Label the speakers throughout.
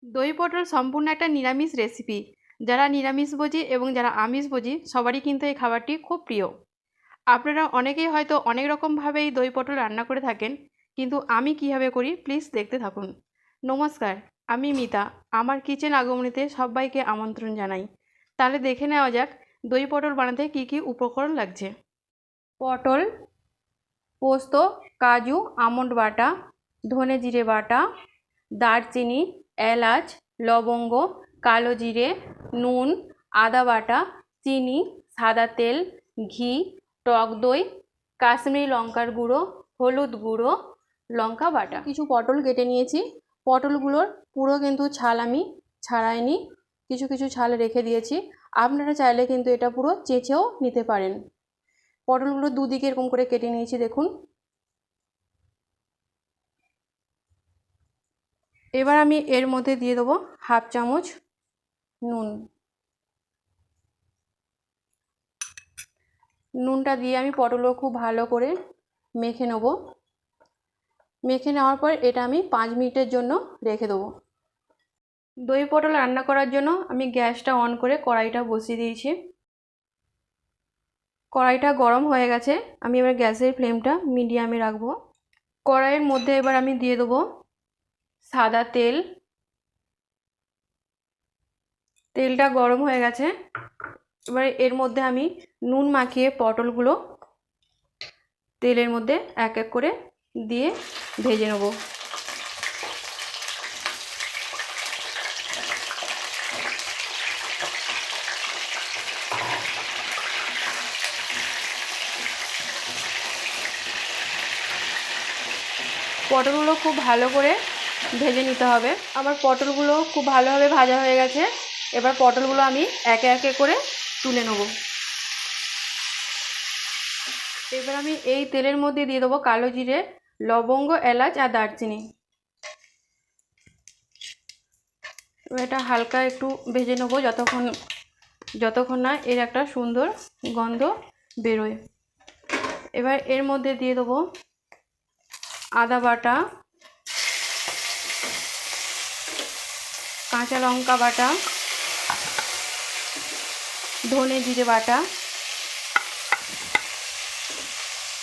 Speaker 1: দই পটল সম্পূর্ণ একটা নিরামিষ রেসিপি। যারা নিরামিষভোজী এবং যারা আমিষভোজী সবারই কিন্তু এই খাবারটি খুব প্রিয়। আপনারা অনেকেই হয়তো অনেক রকমভাবে এই দই পটল রান্না করে থাকেন, কিন্তু আমি কীভাবে করি প্লিজ দেখতে থাকুন। নমস্কার, আমি মিতা। আমার কিচেন আগমনীতে সবাইকে আমন্ত্রণ জানাই। তাহলে দেখে নেওয়া যাক দই পটল বানাতে কী কী উপকরণ লাগছে। পটল, পোস্ত, কাজু, আমন্ড বাটা, ধনে জিরে বাটা, দারচিনি, এলাচ, লবঙ্গ, কালো জিরে, নুন, আদা বাটা, চিনি, সাদা তেল, ঘি, টক দই, কাশ্মীরি লঙ্কার গুঁড়ো, হলুদ গুঁড়ো, লঙ্কা বাটা। কিছু পটল কেটে নিয়েছি। পটলগুলোর পুরো কিন্তু ছাল আমি ছাড়াইনি, কিছু কিছু ছাল রেখে দিয়েছি। আপনারা চাইলে কিন্তু এটা পুরো চেঁচেও নিতে পারেন। পটলগুলো দুদিকে এরকম করে কেটে নিয়েছি দেখুন। এবার আমি এর মধ্যে দিয়ে দেবো হাফ চামচ নুন। নুনটা দিয়ে আমি পটলও খুব ভালো করে মেখে নেব। মেখে নেওয়ার পর এটা আমি 5 মিনিটের জন্য রেখে দেবো। দই পটল রান্না করার জন্য আমি গ্যাসটা অন করে কড়াইটা বসিয়ে দিয়েছি। কড়াইটা গরম হয়ে গেছে, আমি এবার গ্যাসের ফ্লেমটা মিডিয়ামে রাখবো। কড়াইয়ের মধ্যে এবার আমি দিয়ে দেবো সাদা তেল। তেলটা গরম হয়ে গেছে, এবার এর মধ্যে আমি নুন মাখিয়ে পটলগুলো তেলের মধ্যে এক এক করে দিয়ে ভেজে নেব। পটলগুলো খুব ভালো করে ভেজে নিতে হবে। আমার পটলগুলো খুব ভালোভাবে ভাজা হয়ে গেছে। এবার পটলগুলো আমি একে একে করে তুলে নেব। এবার আমি এই তেলের মধ্যে দিয়ে দেবো কালো জিরে, লবঙ্গ, এলাচ আর দারচিনি। এবার এটা হালকা একটু ভেজে নেবো যতক্ষণ না এর একটা সুন্দর গন্ধ বেরোয়। এবার এর মধ্যে দিয়ে দেবো আদা বাটা, কাঁচা লঙ্কা বাটা, ধনে জিরে বাটা,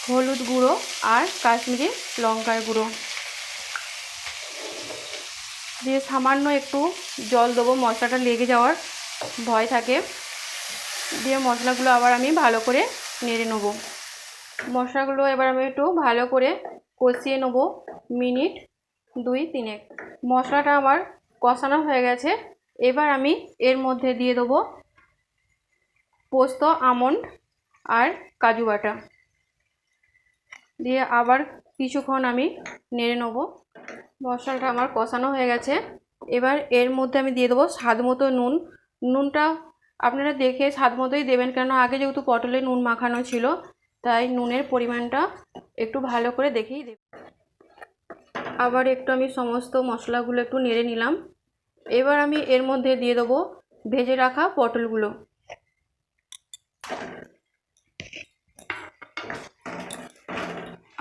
Speaker 1: হলুদ গুঁড়ো আর কাশ্মীরি লঙ্কার গুঁড়ো দিয়ে সামান্য একটু জল দেবো, মশলাটা লেগে যাওয়ার ভয় থাকে। দিয়ে মশলাগুলো আবার আমি ভালো করে নেড়ে নেব। মশলাগুলো এবার আমি একটু ভালো করে কষিয়ে নেব মিনিট 2-3। মশলাটা আমার কষানো হয়ে গেছে। এবার আমি এর মধ্যে দিয়ে দেবো পোস্ত, আমন্ড আর কাজু বাটা দিয়ে আবার কিছুক্ষণ আমি নেড়ে নেব। মশলাটা আমার কষানো হয়ে গেছে। এবার এর মধ্যে আমি দিয়ে দেবো স্বাদ মতো নুন। নুনটা আপনারা দেখে স্বাদ মতোই দেবেন, কেন আগে যেহেতু পটলে নুন মাখানো ছিল, তাই নুনের পরিমাণটা একটু ভালো করে দেখেই দেবেন। আবার একটু আমি সমস্ত মশলাগুলো একটু নেড়ে নিলাম। এবার আমি এর মধ্যে দিয়ে দেবো ভেজে রাখা পটলগুলো।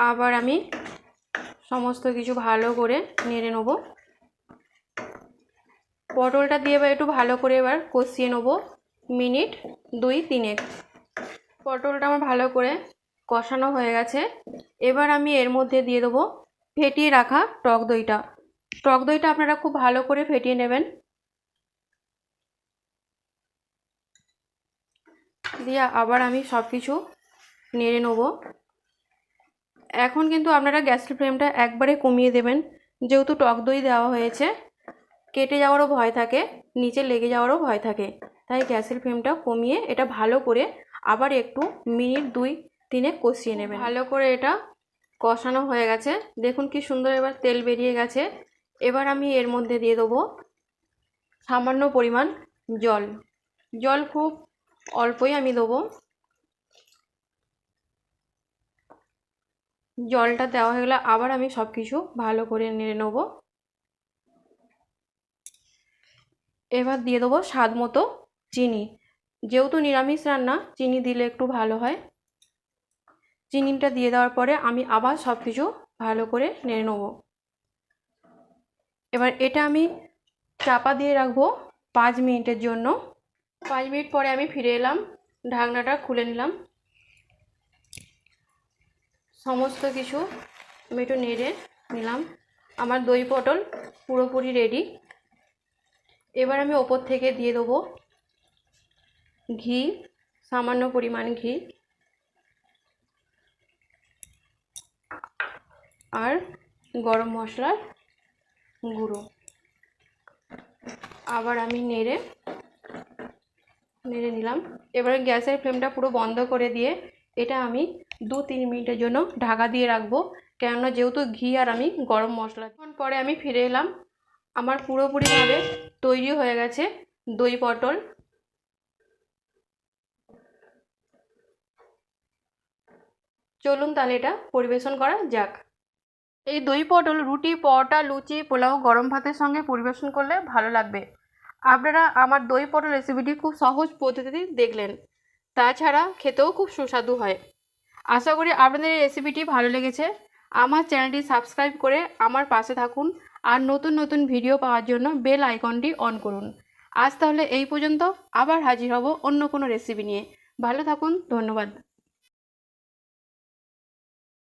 Speaker 1: আবার আমি সমস্ত কিছু ভালো করে নেড়ে নেব। পটলটা দিয়ে এবার একটু ভালো করে এবার কষিয়ে নেব মিনিট 2-3। পটলটা আমার ভালো করে কষানো হয়ে গেছে। এবার আমি এর মধ্যে দিয়ে দেবো ফেটিয়ে রাখা টক দইটা। টক দইটা আপনারা খুব ভালো করে ফেটিয়ে নেবেন। দিয়ে আবার আমি সব কিছু নেড়ে নেব। এখন কিন্তু আপনারা গ্যাসের ফ্লেমটা একবারে কমিয়ে দেবেন, যেহেতু টক দই দেওয়া হয়েছে। কেটে যাওয়ারও ভয় থাকে, নিচে লেগে যাওয়ারও ভয় থাকে, তাই গ্যাসের ফ্লেমটা কমিয়ে এটা ভালো করে আবার একটু মিনিট 2-3 কষিয়ে নেবেন। ভালো করে এটা কষানো হয়ে গেছে, দেখুন কি সুন্দর এবার তেল বেরিয়ে গেছে। এবার আমি এর মধ্যে দিয়ে দেবো সামান্য পরিমাণ জল। জল খুব অল্পই আমি দেবো। জলটা দেওয়া হয়ে গেলে আবার আমি সব কিছু ভালো করে নেড়ে নেব। এবার দিয়ে দেবো স্বাদ মতো চিনি। যেহেতু নিরামিষ রান্না, চিনি দিলে একটু ভালো হয়। চিনিটা দিয়ে দেওয়ার পরে আমি আবার সব কিছু ভালো করে নেড়ে নেব। এবার এটা আমি চাপা দিয়ে রাখবো 5 মিনিটের জন্য। 5 মিনিট পরে আমি ফিরে এলাম, ঢাকনাটা খুলে নিলাম। সমস্ত কিছু আমি একটু নেড়ে নিলাম। আমার দই পটল পুরোপুরি রেডি। এবার আমি ওপর থেকে দিয়ে দেবো ঘি, সামান্য পরিমাণ ঘি, আর গরম মশলার গুঁড়ো। আবার আমি নেড়ে নিলাম। এবারে গ্যাসের ফ্লেমটা পুরো বন্ধ করে দিয়ে এটা আমি 2-3 মিনিটের জন্য ঢাকা দিয়ে রাখবো, কেননা যেহেতু ঘি আর আমি গরম মশলা। পরে আমি ফিরে এলাম। আমার পুরোপুরিভাবে তৈরি হয়ে গেছে দই পটল। চলুন তাহলে এটা পরিবেশন করা যাক। এই দই পটল রুটি, পরোটা, লুচি, পোলাও, গরম ভাতের সঙ্গে পরিবেশন করলে ভালো লাগবে। আপনারা আমার দই পটল রেসিপিটি খুব সহজ পদ্ধতিতে দেখলেন, তাছাড়া খেতেও খুব সুস্বাদু হয়। আশা করি আপনাদের এই রেসিপিটি ভালো লেগেছে। আমার চ্যানেলটি সাবস্ক্রাইব করে আমার পাশে থাকুন, আর নতুন নতুন ভিডিও পাওয়ার জন্য বেল আইকনটি অন করুন। আজ তাহলে এই পর্যন্ত, আবার হাজির হব অন্য কোনো রেসিপি নিয়ে। ভালো থাকুন, ধন্যবাদ।